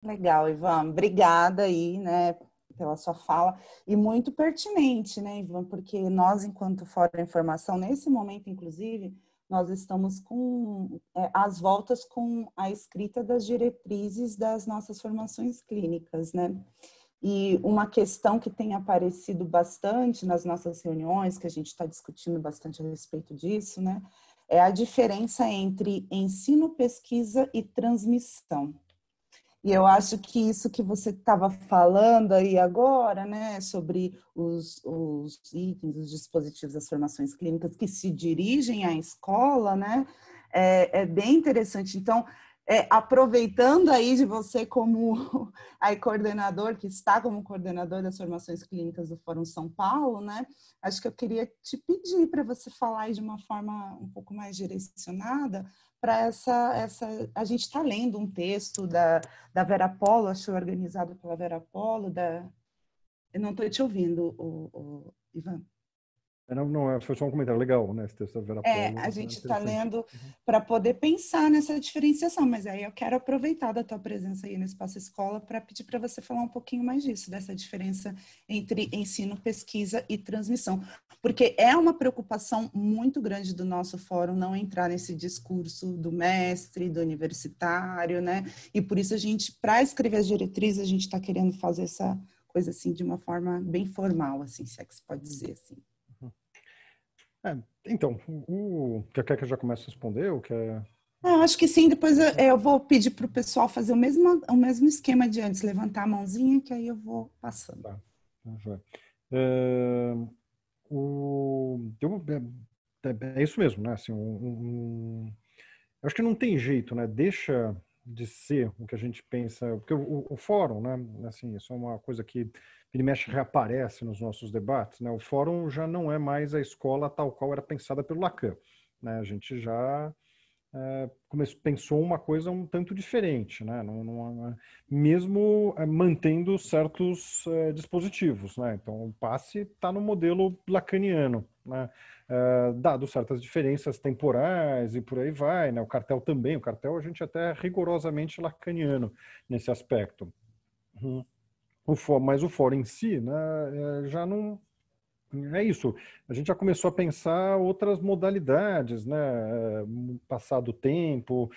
Legal, Ivan. Obrigada aí, né, pela sua fala. E muito pertinente, né, Ivan, porque nós, enquanto Fórum da Informação, nesse momento, inclusive, nós estamos com as voltas com a escrita das diretrizes das nossas formações clínicas, né? E uma questão que tem aparecido bastante nas nossas reuniões, que a gente está discutindo bastante a respeito disso, né, é a diferença entre ensino, pesquisa e transmissão. E eu acho que isso que você estava falando aí agora, né, sobre os itens, os dispositivos das formações clínicas que se dirigem à escola, né, é bem interessante. Então, aproveitando aí de você como aí coordenador, que está como coordenador das formações clínicas do Fórum São Paulo, né, acho que eu queria te pedir para você falar aí de uma forma um pouco mais direcionada para a gente está lendo um texto da Vera Polo, acho organizado pela Vera Polo, eu não estou te ouvindo, Ivan. Não, não, foi só um comentário legal, né? Esse texto da Vera Polo A é gente está interessante. lendo para poder pensar nessa diferenciação, mas aí eu quero aproveitar da tua presença aí no Espaço Escola para pedir para você falar um pouquinho mais disso, dessa diferença entre ensino, pesquisa e transmissão, porque é uma preocupação muito grande do nosso fórum não entrar nesse discurso do mestre, do universitário, né? E por isso a gente, para escrever as diretrizes, a gente está querendo fazer essa coisa assim de uma forma bem formal, assim, se é que se pode dizer assim. Então, quer que eu já comece a responder? Ou quer... Acho que sim, depois eu vou pedir para o pessoal fazer o mesmo esquema de antes, levantar a mãozinha, que aí eu vou passando. Tá, já. É, é isso mesmo, né? Assim, eu acho que não tem jeito, né? Deixa de ser o que a gente pensa, porque o fórum, né? Assim, isso é uma coisa que ele mexe reaparece nos nossos debates, né? O fórum já não é mais a escola tal qual era pensada pelo Lacan, né? A gente já pensou uma coisa um tanto diferente, né? Mesmo mantendo certos dispositivos, né? Então, o passe está no modelo lacaniano, né? Dado certas diferenças temporais e por aí vai, né? O cartel também, o cartel a gente até é rigorosamente lacaniano nesse aspecto. Mas o fórum em si, né, já não é isso. A gente já começou a pensar outras modalidades, né? Passado o tempo,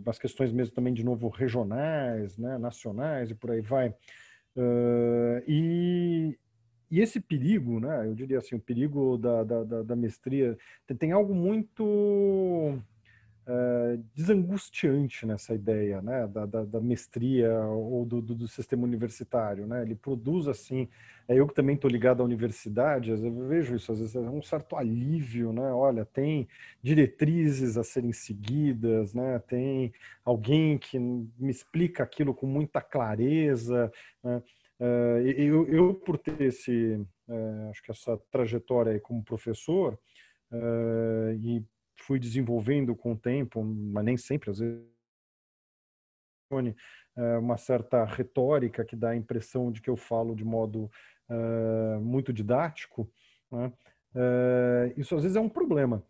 as questões mesmo também, de novo, regionais, né? Nacionais e por aí vai. E esse perigo, né? Eu diria assim, o perigo da mestria, tem algo muito desangustiante nessa ideia, né, da mestria ou do sistema universitário, né? Ele produz assim, eu que também estou ligado à universidade, eu vejo isso às vezes, é um certo alívio, né? Olha, tem diretrizes a serem seguidas, né? Tem alguém que me explica aquilo com muita clareza, né? Eu por ter acho que essa trajetória aí como professor, e fui desenvolvendo com o tempo, mas nem sempre, às vezes, uma certa retórica que dá a impressão de que eu falo de modo muito didático, né? Isso às vezes é um problema.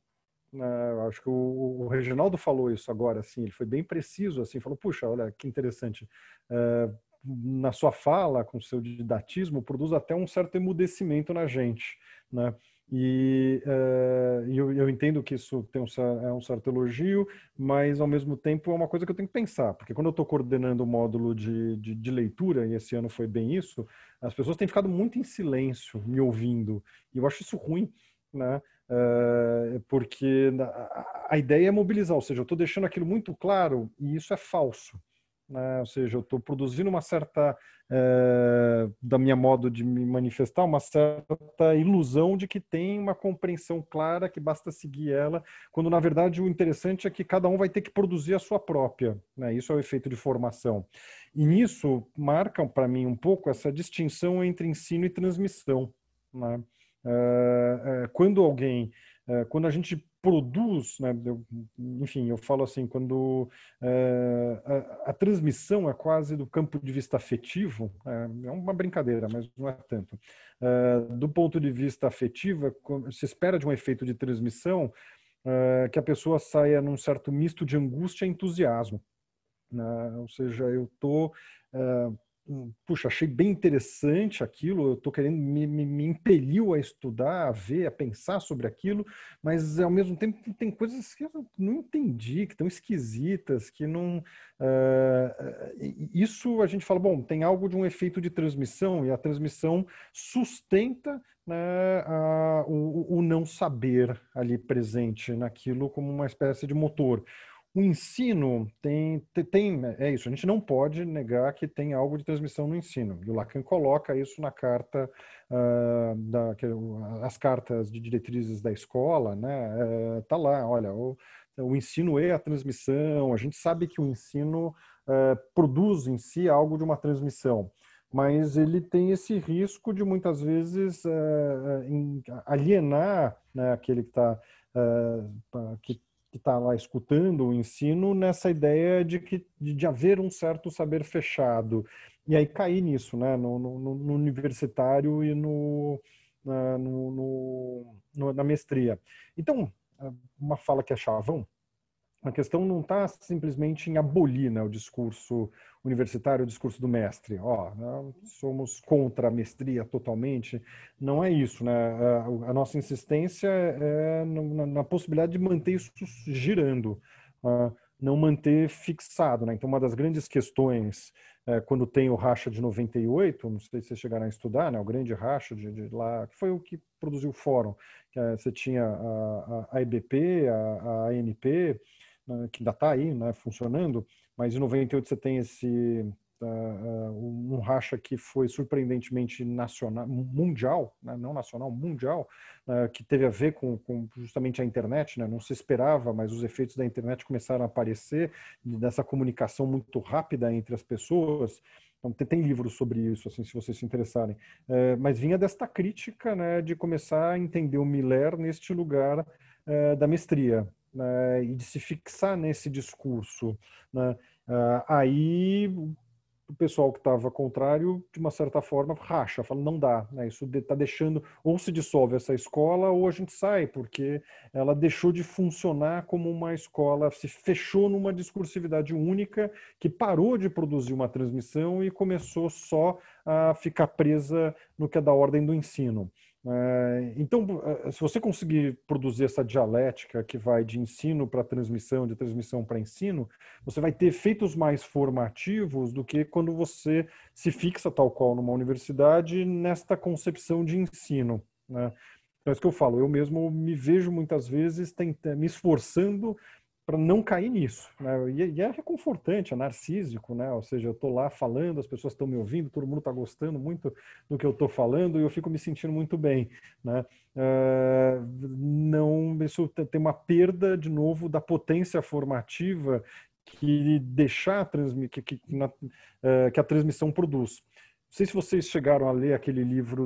Acho que o Reginaldo falou isso agora, assim, ele foi bem preciso, assim, falou, puxa, olha que interessante, na sua fala, com o seu didatismo, produz até um certo emudecimento na gente, né? E eu entendo que isso é um certo elogio, mas ao mesmo tempo é uma coisa que eu tenho que pensar, porque quando eu estou coordenando o módulo de leitura, e esse ano foi bem isso, as pessoas têm ficado muito em silêncio, me ouvindo, e eu acho isso ruim, né? Porque a ideia é mobilizar, ou seja, eu estou deixando aquilo muito claro e isso é falso, né? Ou seja, eu estou produzindo uma certa, da minha modo de me manifestar, uma certa ilusão de que tem uma compreensão clara, que basta seguir ela, quando na verdade o interessante é que cada um vai ter que produzir a sua própria, né? Isso é o efeito de formação. E nisso marca para mim um pouco essa distinção entre ensino e transmissão, né? Quando a gente produz, né, enfim, eu falo assim, quando a transmissão é quase do campo de vista afetivo, é uma brincadeira, mas não é tanto. Do ponto de vista afetivo, se espera de um efeito de transmissão que a pessoa saia num certo misto de angústia e entusiasmo. né? Ou seja, eu estou... puxa, achei bem interessante aquilo, eu estou querendo, me impeliu a estudar, a ver, a pensar sobre aquilo, mas ao mesmo tempo tem coisas que eu não entendi, que estão esquisitas, que não... isso a gente fala, bom, tem algo de um efeito de transmissão, e a transmissão sustenta, né, o não saber ali presente naquilo como uma espécie de motor. O ensino é isso, a gente não pode negar que tem algo de transmissão no ensino. E o Lacan coloca isso na carta, as cartas de diretrizes da escola, né? Tá lá, olha, o ensino é a transmissão, a gente sabe que o ensino produz em si algo de uma transmissão, mas ele tem esse risco de muitas vezes alienar, né, aquele que está que está lá escutando o ensino nessa ideia de haver um certo saber fechado. E aí cair nisso, né, no universitário e na mestria. Então, uma fala que é chavão, a questão não está simplesmente em abolir, né, o discurso universitário, o discurso do mestre. Ó, somos contra a mestria totalmente. Não é isso, né? A nossa insistência é na possibilidade de manter isso girando, não manter fixado, né? Então, uma das grandes questões quando tem o racha de 98, não sei se vocês chegaram a estudar, né? O grande racha de lá, que foi o que produziu o fórum. Você tinha a EBP, a ANP, que ainda está aí, né, funcionando, mas em 98 você tem um racha que foi surpreendentemente nacional, mundial, né, não nacional, mundial, que teve a ver com justamente a internet, né, não se esperava, mas os efeitos da internet começaram a aparecer, dessa comunicação muito rápida entre as pessoas. Então, tem livros sobre isso, assim, se vocês se interessarem. Mas vinha desta crítica, né, de começar a entender o Miller neste lugar da mestria, né, e de se fixar nesse discurso, né. Aí o pessoal que estava contrário, de uma certa forma, racha, fala, não dá, né, isso está deixando, ou se dissolve essa escola, ou a gente sai, porque ela deixou de funcionar como uma escola, se fechou numa discursividade única, que parou de produzir uma transmissão e começou só a ficar presa no que é da ordem do ensino. Então, se você conseguir produzir essa dialética que vai de ensino para transmissão, de transmissão para ensino, você vai ter efeitos mais formativos do que quando você se fixa, tal qual numa universidade, nesta concepção de ensino, né? Então, é isso que eu falo, eu mesmo me vejo muitas vezes me esforçando para não cair nisso, né? E é reconfortante, é narcísico, né? Ou seja, eu estou lá falando, as pessoas estão me ouvindo, todo mundo está gostando muito do que eu estou falando e eu fico me sentindo muito bem, né? Não, isso tem uma perda, de novo, da potência formativa que deixar que a transmissão produz. Não sei se vocês chegaram a ler aquele livro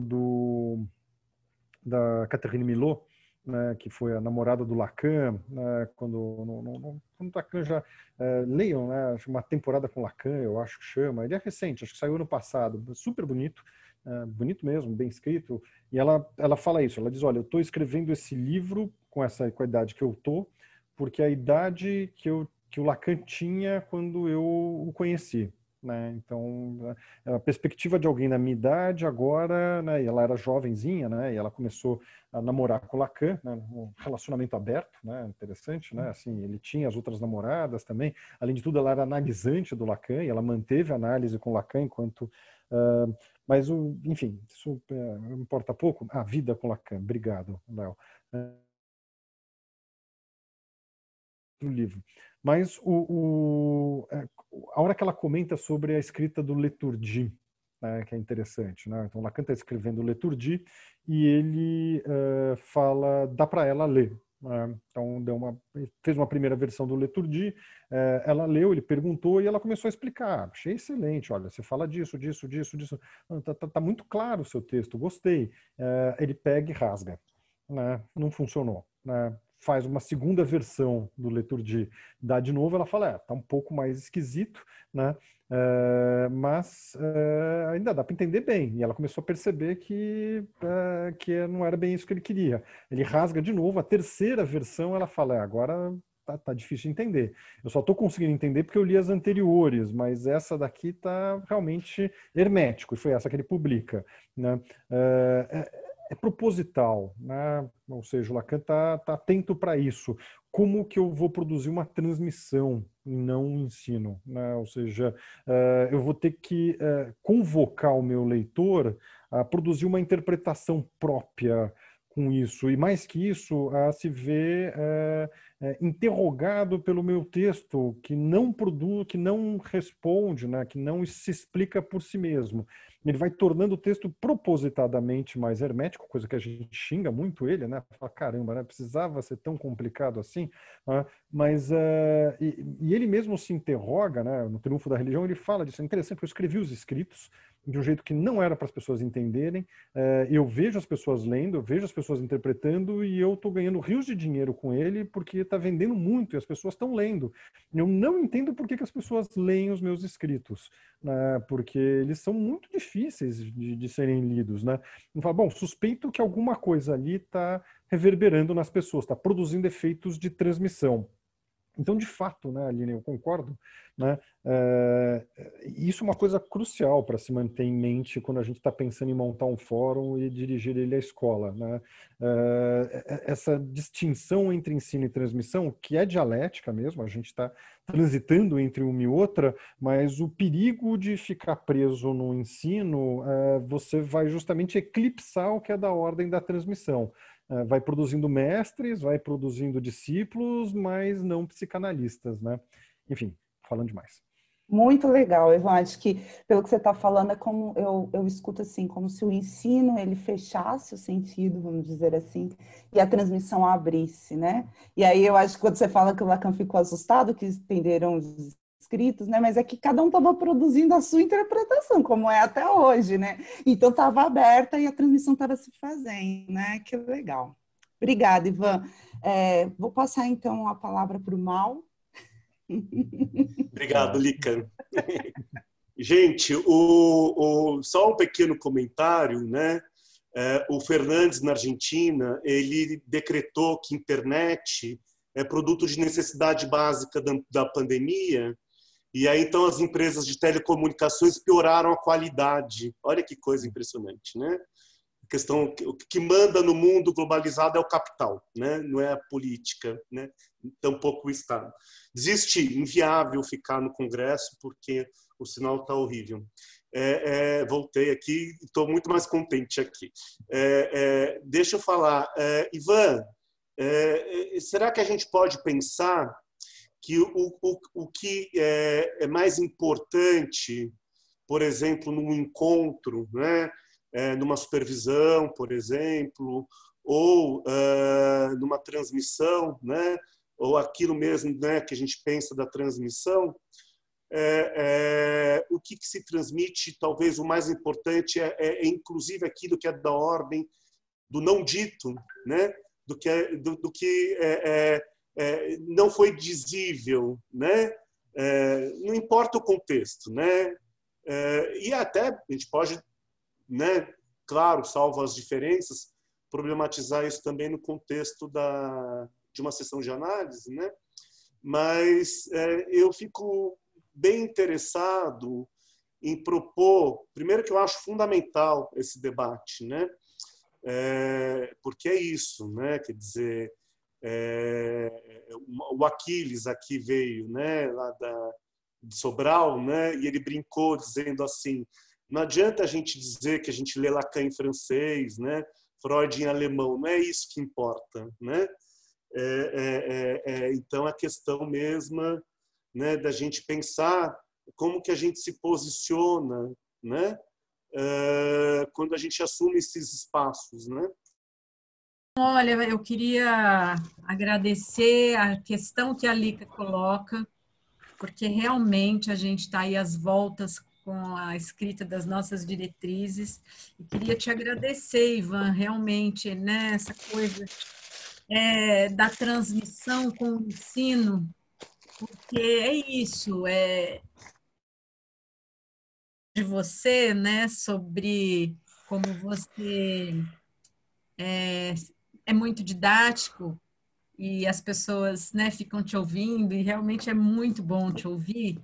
da Catherine Milot, né, que foi a namorada do Lacan, né, quando o Lacan já leiam, né, uma temporada com Lacan, eu acho que chama, ele é recente, acho que saiu ano passado, super bonito, bonito mesmo, bem escrito, e ela fala isso, ela diz, olha, eu estou escrevendo esse livro com a idade que eu estou, porque é a idade que o Lacan tinha quando eu o conheci. Né? Então, a perspectiva de alguém na minha idade agora, né, e ela era jovenzinha, né, e ela começou a namorar com o Lacan, né, um relacionamento aberto, né, interessante, né, assim, ele tinha as outras namoradas também, além de tudo ela era analisante do Lacan, e ela manteve a análise com o Lacan enquanto... mas, enfim, isso importa pouco. A vida com Lacan, obrigado, Léo. Do livro. Mas a hora que ela comenta sobre a escrita do Leturdi, né, que é interessante, né? Então Lacan está escrevendo o Leturdi e ele fala, dá para ela ler. Né? Então fez uma primeira versão do Leturdi, ela leu, ele perguntou e ela começou a explicar. Achei excelente, olha, você fala disso, disso, disso, disso. Tá muito claro o seu texto, gostei. Ele pega e rasga. Né? Não funcionou. Né? Faz uma segunda versão do Leturdi, dá de novo, ela fala, tá um pouco mais esquisito, né? Mas ainda dá para entender bem. E ela começou a perceber que não era bem isso que ele queria. Ele rasga de novo, a terceira versão ela fala, agora tá difícil de entender. Eu só estou conseguindo entender porque eu li as anteriores, mas essa daqui tá realmente hermético, e foi essa que ele publica, né? É proposital, né? Ou seja, o Lacan tá atento para isso. Como que eu vou produzir uma transmissão e não um ensino, né? Ou seja, eu vou ter que convocar o meu leitor a produzir uma interpretação própria com isso, e mais que isso, a se ver interrogado pelo meu texto, que não produz, que não responde, né, que não se explica por si mesmo. Ele vai tornando o texto propositadamente mais hermético, coisa que a gente xinga muito ele, né? Fala, caramba, né? Precisava ser tão complicado assim, né? Mas e ele mesmo se interroga, né? No Triunfo da Religião ele fala disso. É interessante, porque eu escrevi os escritos de um jeito que não era para as pessoas entenderem. Eu vejo as pessoas lendo, eu vejo as pessoas interpretando e eu estou ganhando rios de dinheiro com ele porque está vendendo muito e as pessoas estão lendo. Eu não entendo por que as pessoas leem os meus escritos, né? Porque eles são muito difíceis de serem lidos, né? Eu falo, bom, suspeito que alguma coisa ali está reverberando nas pessoas, está produzindo efeitos de transmissão. Então, de fato, né, Aline, eu concordo, né? Isso é uma coisa crucial para se manter em mente quando a gente está pensando em montar um fórum e dirigir ele à escola, né? Essa distinção entre ensino e transmissão, que é dialética mesmo, a gente está transitando entre uma e outra, mas o perigo de ficar preso no ensino, você vai justamente eclipsar o que é da ordem da transmissão. Vai produzindo mestres, vai produzindo discípulos, mas não psicanalistas, né? Enfim, falando demais. Muito legal, Ivan. Acho que, pelo que você está falando, é como eu escuto assim, como se o ensino ele fechasse o sentido, vamos dizer assim, e a transmissão abrisse, né? E aí eu acho que quando você fala que o Lacan ficou assustado, que entenderam os escritos, né? Mas é que cada um estava produzindo a sua interpretação, como é até hoje, né? Então estava aberta e a transmissão estava se fazendo, né? Que legal. Obrigada, Ivan. Vou passar então a palavra para o Mal. Obrigado, Lica. Gente, só um pequeno comentário, né? O Fernandes, na Argentina, ele decretou que internet é produto de necessidade básica da pandemia, e aí então as empresas de telecomunicações pioraram a qualidade. Olha que coisa impressionante, né? A questão, o que manda no mundo globalizado é o capital, né? Não é a política, né? Tampouco o Estado. Desiste, inviável ficar no Congresso porque o sinal está horrível. Voltei aqui e estou muito mais contente aqui. Deixa eu falar. Ivan, será que a gente pode pensar que o que é mais importante, por exemplo, num encontro, né? Numa supervisão, por exemplo, ou numa transmissão, né? Ou aquilo mesmo, né, que a gente pensa da transmissão, o que se transmite, talvez o mais importante inclusive aquilo que é da ordem do não dito, né? do que não foi dizível, né? Não importa o contexto, né? E até a gente pode, né, claro, salvo as diferenças, problematizar isso também no contexto de uma sessão de análise, né? Mas eu fico bem interessado em propor, primeiro que eu acho fundamental esse debate, né? Porque é isso, né? Quer dizer, o Aquiles aqui veio, né, lá de Sobral, né? E ele brincou dizendo assim: não adianta a gente dizer que a gente lê Lacan em francês, né? Freud em alemão, não é isso que importa, né? Então a questão mesma, né, da gente pensar como que a gente se posiciona, né? Quando a gente assume esses espaços, né? Olha, eu queria agradecer a questão que a Lica coloca, porque realmente a gente está aí às voltas com a escrita das nossas diretrizes, e queria te agradecer, Ivan, realmente, né, essa coisa da transmissão com o ensino, porque é isso, de você, né, sobre como você é muito didático, e as pessoas, né, ficam te ouvindo, e realmente é muito bom te ouvir.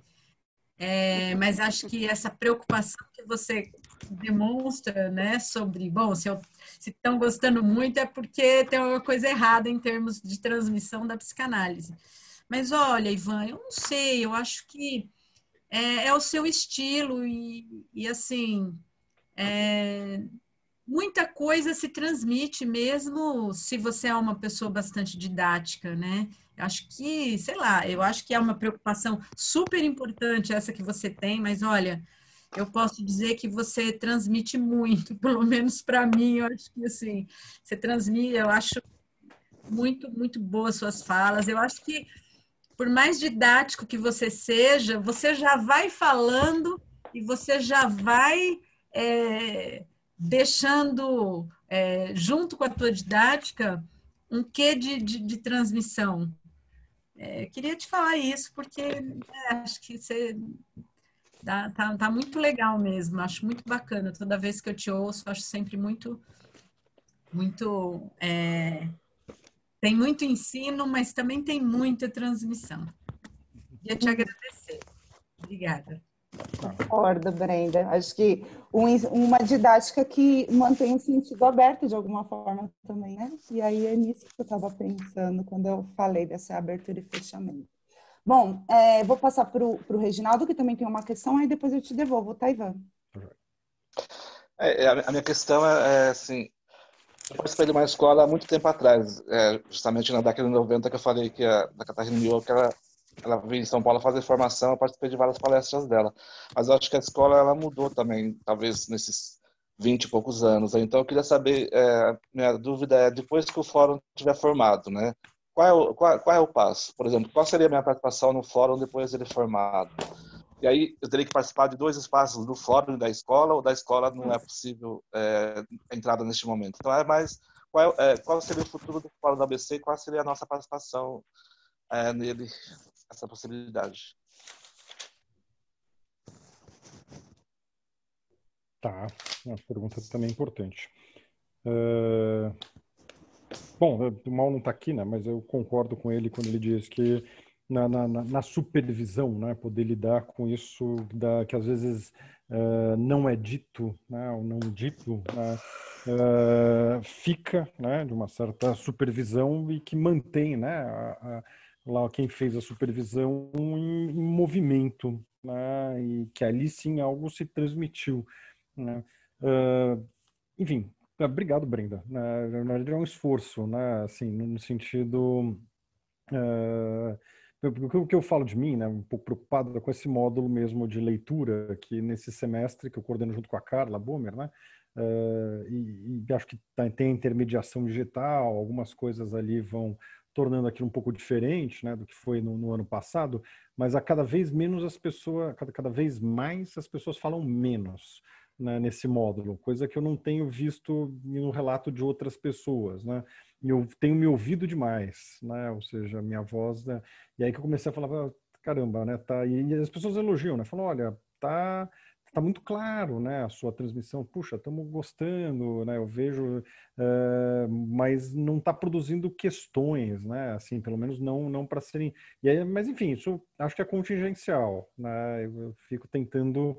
Mas acho que essa preocupação que você demonstra, né, sobre, bom, se estão gostando muito é porque tem uma coisa errada em termos de transmissão da psicanálise. Mas olha, Ivan, eu não sei, eu acho que é o seu estilo e assim, muita coisa se transmite mesmo se você é uma pessoa bastante didática, né? Eu acho que, sei lá, eu acho que é uma preocupação super importante essa que você tem, mas olha, eu posso dizer que você transmite muito, pelo menos para mim, eu acho que assim, você transmite, eu acho muito, muito boas suas falas. Eu acho que por mais didático que você já vai falando e você já vai deixando, junto com a tua didática, um quê de transmissão. Queria te falar isso, porque acho que você tá muito legal mesmo, acho muito bacana. Toda vez que eu te ouço, acho sempre muito, muito. Tem muito ensino, mas também tem muita transmissão. Queria te agradecer. Obrigada. Concordo, Brenda. Acho que uma didática que mantém o sentido aberto de alguma forma também, né? E aí é nisso que eu estava pensando quando eu falei dessa abertura e fechamento. Bom, vou passar para o Reginaldo, que também tem uma questão, aí depois eu te devolvo, tá, Ivan? A minha questão é assim, eu participei de uma escola há muito tempo atrás, justamente na década de 90 que eu falei que da Catarina Miola, que ela veio em São Paulo fazer formação, eu participei de várias palestras dela. Mas eu acho que a escola ela mudou também, talvez nesses 20 e poucos anos. Então eu queria saber, minha dúvida é, depois que o fórum estiver formado, né? Qual é o passo? Por exemplo, qual seria a minha participação no fórum depois dele formado? E aí eu teria que participar de 2 espaços do fórum e da escola, ou da escola não é possível a entrada neste momento. Então é mais qual seria o futuro do fórum da ABC e qual seria a nossa participação nele, essa possibilidade. Tá, uma pergunta também importante. Bom, o Mal não está aqui, né? Mas eu concordo com ele quando ele diz que na supervisão, né, poder lidar com isso que às vezes não é dito, né, ou não dito, né, fica, né, de uma certa supervisão e que mantém, né, lá quem fez a supervisão em movimento, né, e que ali sim algo se transmitiu, né. Enfim, obrigado, Brenda. Na verdade, é um esforço, né? Assim, no sentido. O que eu falo de mim, né? Um pouco preocupado com esse módulo mesmo de leitura que nesse semestre que eu coordeno junto com a Carla Bomer, né? E acho que tem intermediação digital, algumas coisas ali vão tornando aquilo um pouco diferente, né, do que foi no ano passado, mas a cada vez menos as pessoas, cada vez mais as pessoas falam menos, né, nesse módulo, coisa que eu não tenho visto no relato de outras pessoas, né? Eu tenho me ouvido demais, né? Ou seja, minha voz, né? E aí que eu comecei a falar, caramba, né? Tá, e as pessoas elogiam, né? Falam, olha, tá muito claro, né? A sua transmissão, puxa, estamos gostando, né? Eu vejo, mas não está produzindo questões, né? Assim, pelo menos não para serem. E aí, mas enfim, isso acho que é contingencial, né? Eu fico tentando.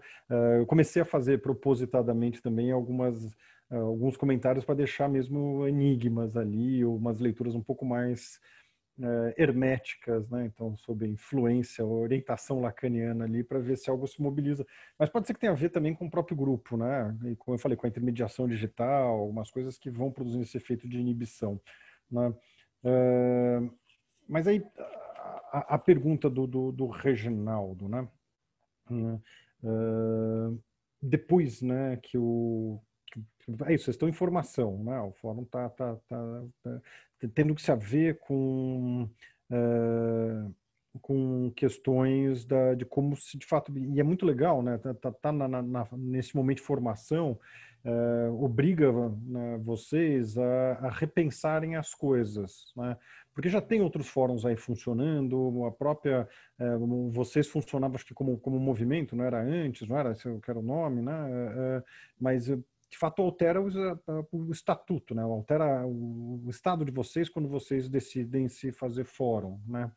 Eu comecei a fazer propositadamente também alguns comentários para deixar mesmo enigmas ali, ou umas leituras um pouco mais herméticas, né? Então, sob a influência, a orientação lacaniana ali, para ver se algo se mobiliza. Mas pode ser que tenha a ver também com o próprio grupo, né? E como eu falei, com a intermediação digital, algumas coisas que vão produzindo esse efeito de inibição, né? Mas aí, a pergunta do Reginaldo, né? Depois, né, é isso, vocês estão em formação, né? O fórum está tendo que se haver com questões de como se de fato, e é muito legal, né? Nesse momento de formação, obriga, né, vocês a repensarem as coisas, né? Porque já tem outros fóruns aí funcionando, a própria, vocês funcionavam acho que como movimento, não era antes, não era esse que era o nome, né? Mas de fato altera o estatuto, né? Altera o estado de vocês quando vocês decidem se fazer fórum, né?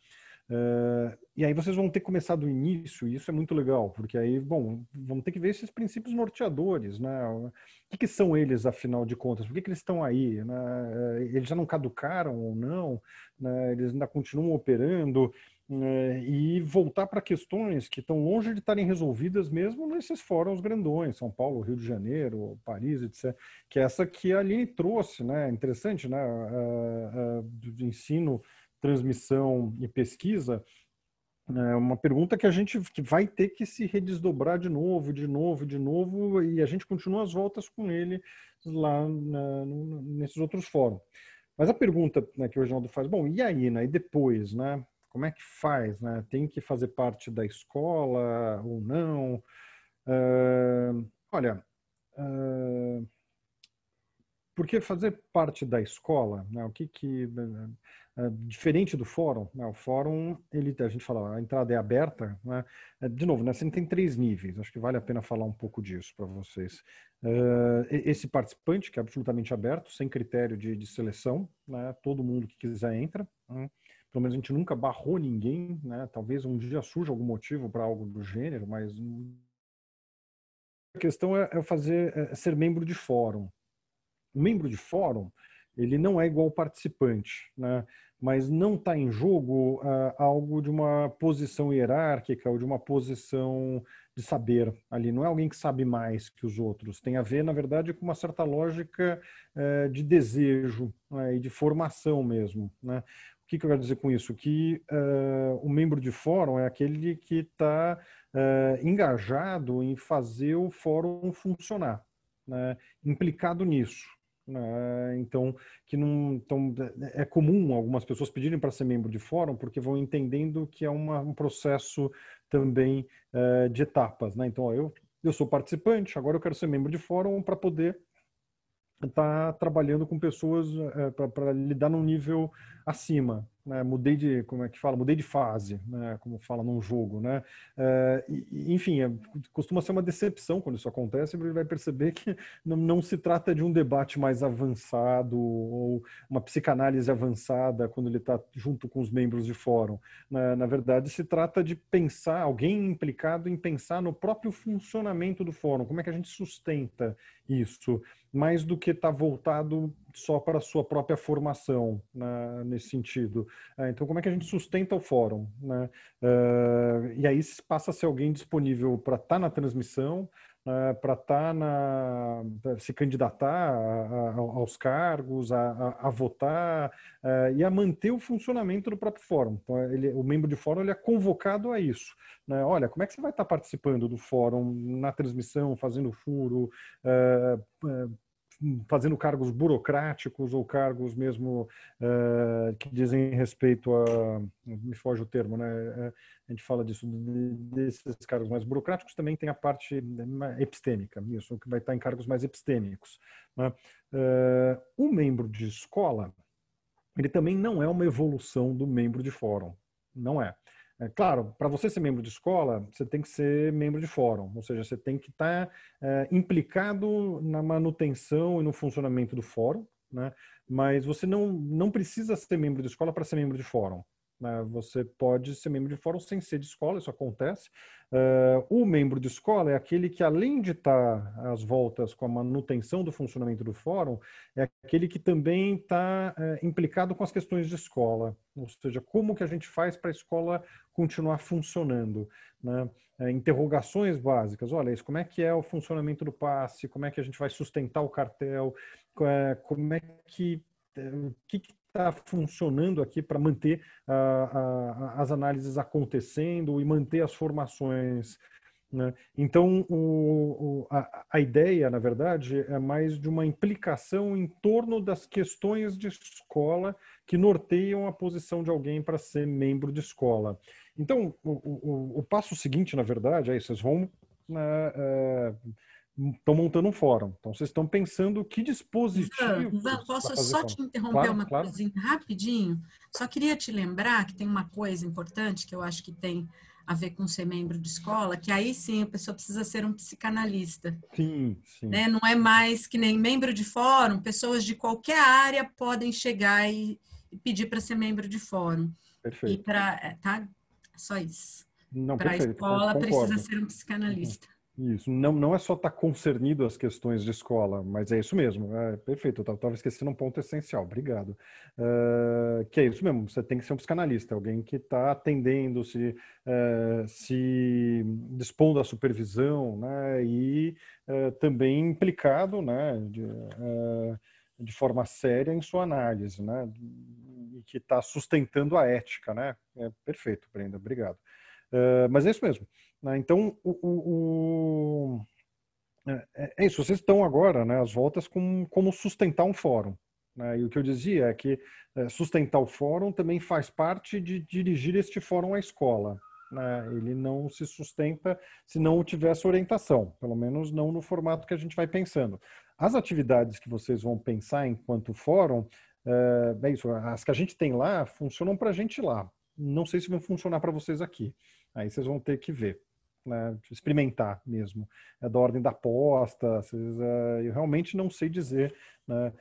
E aí vocês vão ter que começar do início, e isso é muito legal, porque aí, bom, vamos ter que ver esses princípios norteadores, né? O que são eles, afinal de contas? Por que eles estão aí, né? Eles já não caducaram ou não, né? Eles ainda continuam operando, e voltar para questões que estão longe de estarem resolvidas mesmo nesses fóruns grandões, São Paulo, Rio de Janeiro, Paris, etc., que é essa que a Aline trouxe, né? Interessante, né? Do ensino, transmissão e pesquisa, é uma pergunta que a gente vai ter que se redesdobrar de novo, e a gente continua as voltas com ele lá nesses outros fóruns. Mas a pergunta, né, que o Reginaldo faz, bom, e aí, né? E depois, né? Como é que faz, né? Tem que fazer parte da escola ou não? Olha, porque fazer parte da escola, né, diferente do fórum, né, o fórum, a gente fala, a entrada é aberta, né, de novo, né, você tem 3 níveis, acho que vale a pena falar um pouco disso para vocês. Esse participante, que é absolutamente aberto, sem critério de seleção, né, todo mundo que quiser entra, né, pelo menos a gente nunca barrou ninguém, né, talvez um dia surja algum motivo para algo do gênero, mas a questão é ser membro de fórum. O membro de fórum, ele não é igual ao participante, né? Mas não está em jogo algo de uma posição hierárquica ou de uma posição de saber ali. Não é alguém que sabe mais que os outros. Tem a ver, na verdade, com uma certa lógica de desejo, né? E de formação mesmo, né? O que eu quero dizer com isso? Que o membro de fórum é aquele que está engajado em fazer o fórum funcionar, né? Implicado nisso. Então, é comum algumas pessoas pedirem para ser membro de fórum porque vão entendendo que é um processo também de etapas, né? Então, ó, eu sou participante, agora eu quero ser membro de fórum para poder estar trabalhando com pessoas para lidar num nível acima, né? Mudei de fase, né? Como fala num jogo, né? Enfim, costuma ser uma decepção quando isso acontece, porque ele vai perceber que não se trata de um debate mais avançado ou uma psicanálise avançada quando ele está junto com os membros de fórum. Na verdade, se trata de pensar, alguém implicado em pensar no próprio funcionamento do fórum, como é que a gente sustenta isso, mais do que estar voltado só para a sua própria formação, né, nesse sentido. Então, como é que a gente sustenta o fórum, né? E aí passa a ser alguém disponível para estar na transmissão, para se candidatar aos cargos, a votar e a manter o funcionamento do próprio fórum. Então, o membro de fórum ele é convocado a isso, né? Olha, como é que você vai estar participando do fórum na transmissão, fazendo furo, fazendo cargos burocráticos ou cargos mesmo que dizem respeito a... me foge o termo, né? A gente fala desses cargos mais burocráticos, também tem a parte epistêmica, isso, que vai estar em cargos mais epistêmicos, né? O membro de escola, ele também não é uma evolução do membro de fórum, não é. Claro, para você ser membro de escola, você tem que ser membro de fórum, ou seja, você tem que estar implicado na manutenção e no funcionamento do fórum, né? Mas você não precisa ser membro de escola para ser membro de fórum. Você pode ser membro de fórum sem ser de escola, isso acontece. O membro de escola é aquele que, além de estar às voltas com a manutenção do funcionamento do fórum, é aquele que também está implicado com as questões de escola, ou seja, como que a gente faz para a escola continuar funcionando, né? Interrogações básicas, olha isso, como é que é o funcionamento do passe, como é que a gente vai sustentar o cartel, como é que está funcionando aqui para manter as análises acontecendo e manter as formações, né? Então, a ideia, na verdade, é mais de uma implicação em torno das questões de escola que norteiam a posição de alguém para ser membro de escola. Então, o passo seguinte, na verdade, é isso, vocês vão... estão montando um fórum. Então, vocês estão pensando que dispositivo... Ivan, posso só te interromper uma coisinha rapidinho? Só queria te lembrar que tem uma coisa importante que eu acho que tem a ver com ser membro de escola, que aí sim a pessoa precisa ser um psicanalista. Sim, sim. Né? Não é mais que nem membro de fórum, pessoas de qualquer área podem chegar e pedir para ser membro de fórum. Perfeito. E para, tá? Só isso. Não, para a perfeito, escola concordo. precisa ser um psicanalista. Isso, não é só estar concernido às questões de escola, mas é isso mesmo, perfeito, eu estava esquecendo um ponto essencial, obrigado. Que é isso mesmo, você tem que ser um psicanalista, alguém que está atendendo, se dispondo à supervisão, né, e também implicado, né, de forma séria em sua análise, né, e que está sustentando a ética, né. Perfeito, Brenda, obrigado. Mas é isso mesmo. Então, é isso. Vocês estão agora, né, às voltas com como sustentar um fórum. Né, e o que eu dizia é que sustentar o fórum também faz parte de dirigir este fórum à escola. Né, ele não se sustenta se não tivesse orientação, pelo menos não no formato que a gente vai pensando. As atividades que vocês vão pensar enquanto fórum, é isso, as que a gente tem lá funcionam para a gente lá. Não sei se vão funcionar para vocês aqui. Aí vocês vão ter que ver, né, experimentar mesmo. É da ordem da aposta, eu realmente não sei dizer, né,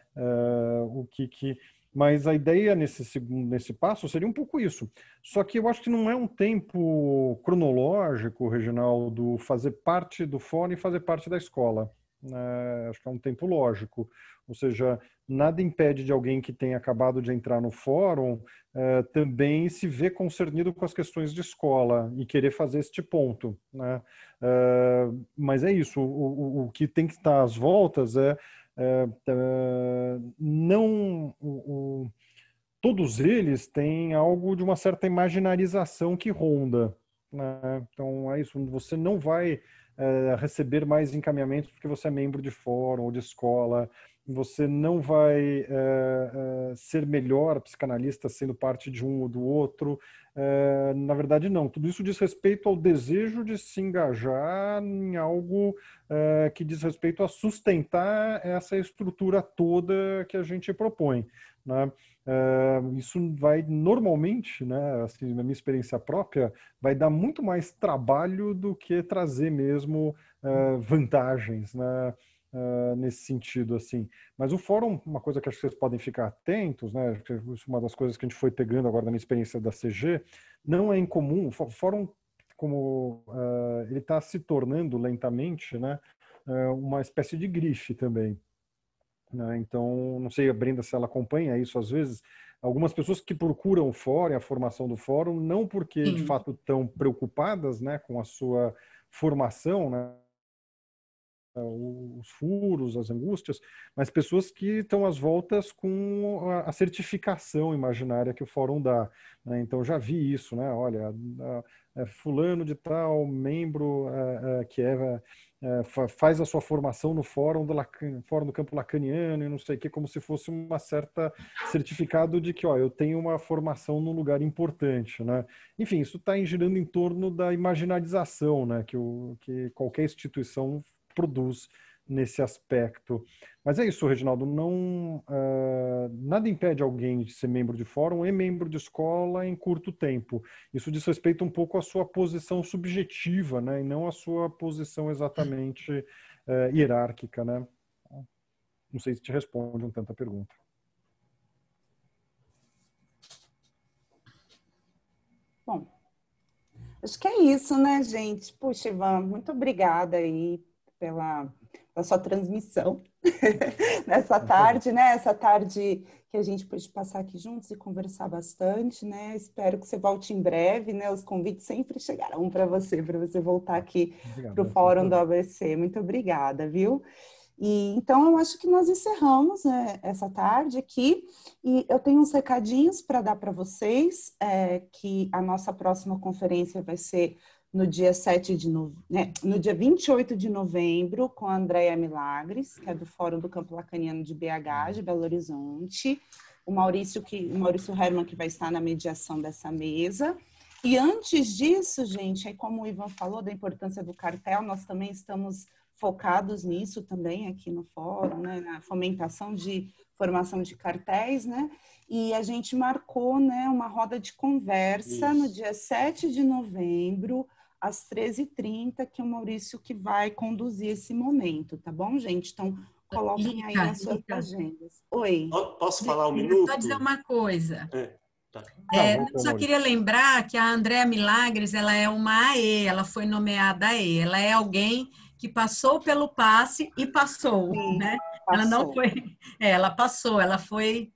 o que... Mas a ideia nesse passo seria um pouco isso. Só que eu acho que não é um tempo cronológico, Reginaldo, fazer parte do fórum e fazer parte da escola. Acho que é um tempo lógico. Ou seja, nada impede de alguém que tenha acabado de entrar no fórum também se ver concernido com as questões de escola e querer fazer este ponto. Né? Mas é isso, o que tem que estar às voltas não... todos eles têm algo de uma certa imaginarização que ronda. Né? Então, é isso, você não vai receber mais encaminhamentos porque você é membro de fórum ou de escola, você não vai ser melhor psicanalista sendo parte de um ou do outro. Na verdade, não. Tudo isso diz respeito ao desejo de se engajar em algo que diz respeito a sustentar essa estrutura toda que a gente propõe. Né? Isso vai normalmente, né, assim, na minha experiência própria, vai dar muito mais trabalho do que trazer mesmo vantagens, né, nesse sentido, assim. Mas o fórum, uma coisa que acho que vocês podem ficar atentos, né, uma das coisas que a gente foi pegando agora na minha experiência da CG, não é incomum, o fórum, como ele está se tornando lentamente, né, uma espécie de grife também. Né? Então, não sei, a Brenda, se ela acompanha isso às vezes, algumas pessoas que procuram o fórum, a formação do fórum, não porque de fato estão preocupadas, né, com a sua formação, né, os furos, as angústias, mas pessoas que estão às voltas com a certificação imaginária que o fórum dá. Né? Então, já vi isso, né? Olha, fulano de tal, membro que faz a sua formação no fórum do campo lacaniano e não sei o que, como se fosse uma certa certificado de que, ó, eu tenho uma formação num lugar importante, né? Enfim, isso está girando em torno da imaginarização, né? Que qualquer instituição produz nesse aspecto. Mas é isso, Reginaldo, não, nada impede alguém de ser membro de fórum e membro de escola em curto tempo. Isso diz respeito um pouco à sua posição subjetiva, né, e não à sua posição exatamente hierárquica. Né? Não sei se te responde tanta pergunta. Bom, acho que é isso, né, gente? Puxa, Ivan, muito obrigada aí pela sua transmissão nessa tarde, né? Essa tarde que a gente pôde passar aqui juntos e conversar bastante, né? Espero que você volte em breve, né? Os convites sempre chegarão para você voltar aqui para o Fórum do ABC. Muito obrigada, viu? E então eu acho que nós encerramos, né, essa tarde aqui, e eu tenho uns recadinhos para dar para vocês, que a nossa próxima conferência vai ser no dia 28 de novembro, com a Andréia Milagres, que é do Fórum do Campo Lacaniano de BH, de Belo Horizonte, o Maurício Herman, que vai estar na mediação dessa mesa. E antes disso, gente, aí como o Ivan falou da importância do cartel, nós também estamos focados nisso também aqui no fórum, né, na fomentação de formação de cartéis, né, e a gente marcou, né, uma roda de conversa no dia 7 de novembro, às 13h30, que é o Maurício que vai conduzir esse momento, tá bom, gente? Então, coloquem aí nas suas agendas. Oi. Posso falar um minuto? Só dizer uma coisa. Tá. Eu só queria lembrar que a Andréa Milagres, ela é uma AE, ela foi nomeada AE, ela é alguém que passou pelo passe e passou, Sim, né? passou. Ela não foi, ela passou, ela foi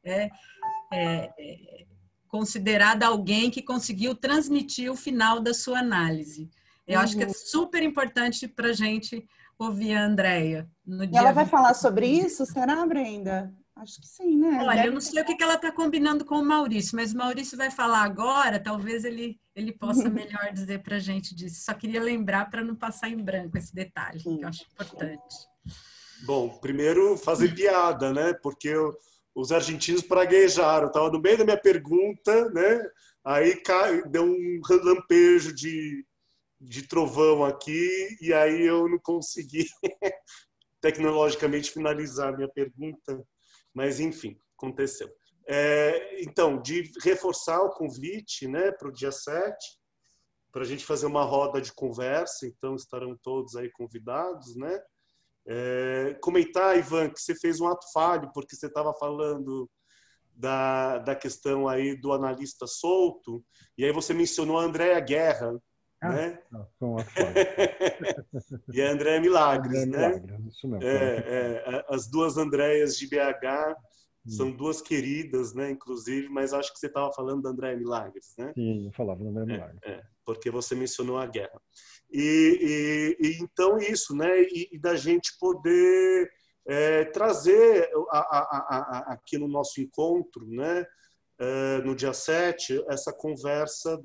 considerada alguém que conseguiu transmitir o final da sua análise. Eu acho que é super importante para a gente ouvir a Andréa. E ela vai falar sobre isso? Será, Brenda? Acho que sim, né? Olha, eu não sei o que ela está combinando com o Maurício, mas o Maurício vai falar agora, talvez ele possa melhor dizer para a gente disso. Só queria lembrar para não passar em branco esse detalhe, que eu acho importante. Bom, primeiro fazer piada, né? Porque os argentinos praguejaram. Estava no meio da minha pergunta, né? Aí deu um lampejo de trovão aqui e aí eu não consegui tecnologicamente finalizar a minha pergunta. Mas, enfim, aconteceu. Então, de reforçar o convite, né, para o dia 7, para a gente fazer uma roda de conversa, então estarão todos aí convidados, né? Comentar, Ivan, que você fez um ato falho, porque você estava falando da questão aí do analista solto, e aí você mencionou a Andréa Guerra, né? Foi um ato falho. E a Andréa Milagres, né? Isso mesmo. As duas Andréas de BH são duas queridas, né? Inclusive, mas acho que você estava falando da Andréa Milagres, né? Sim, eu falava da Andréa Milagres. Porque você mencionou a guerra. E então isso, né? E da gente poder trazer aqui no nosso encontro, né? No dia 7, essa conversa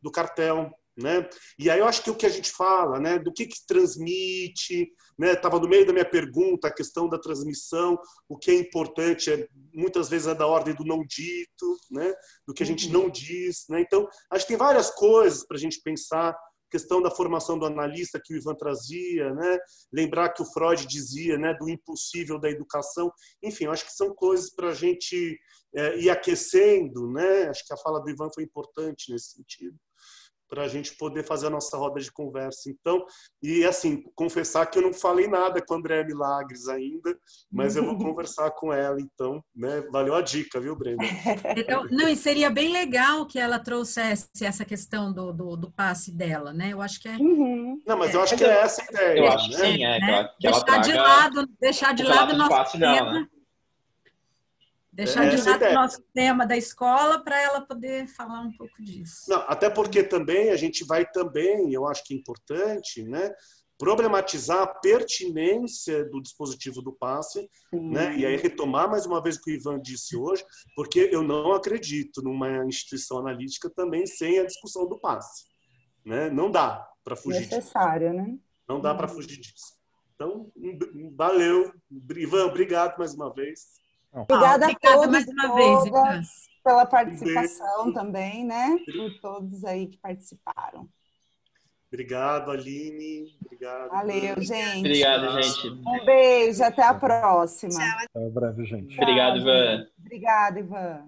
do cartel, né? E aí eu acho que o que a gente fala, né, do que transmite, né, estava no meio da minha pergunta a questão da transmissão, o que é importante muitas vezes é da ordem do não dito, né, do que a gente não diz, né? Então acho que tem várias coisas para a gente pensar, questão da formação do analista que o Ivan trazia, né, lembrar que o Freud dizia, né, do impossível da educação, enfim, eu acho que são coisas para a gente ir aquecendo, né? Acho que a fala do Ivan foi importante nesse sentido, para a gente poder fazer a nossa roda de conversa. Então, e assim, confessar que eu não falei nada com a Andréa Milagres ainda, mas eu vou conversar com ela, então, né? Valeu a dica, viu, Brenda? Então, não, e seria bem legal que ela trouxesse essa questão do passe dela, né? Eu acho que é... Não, mas eu acho que é essa a ideia. Eu acho que sim, que ela traga deixar de lado o nosso tema. Dela, né? Deixar de lado o nosso tema da escola para ela poder falar um pouco disso. Não, até porque também a gente vai também, eu acho que é importante, né, problematizar a pertinência do dispositivo do passe, né, e aí retomar mais uma vez o que o Ivan disse hoje, porque eu não acredito numa instituição analítica também sem a discussão do passe, né? Não dá para fugir necessário, disso. Né? Não dá para fugir disso. Então, valeu, Ivan, obrigado mais uma vez. Obrigada a todos mais uma vez, Ivan, pela participação também, né? Por todos aí que participaram. Obrigado, Aline. Obrigado. Valeu, gente. Obrigado, gente. Um beijo, até a próxima. Até breve, gente. Obrigado, Ivan. Obrigada, Ivan.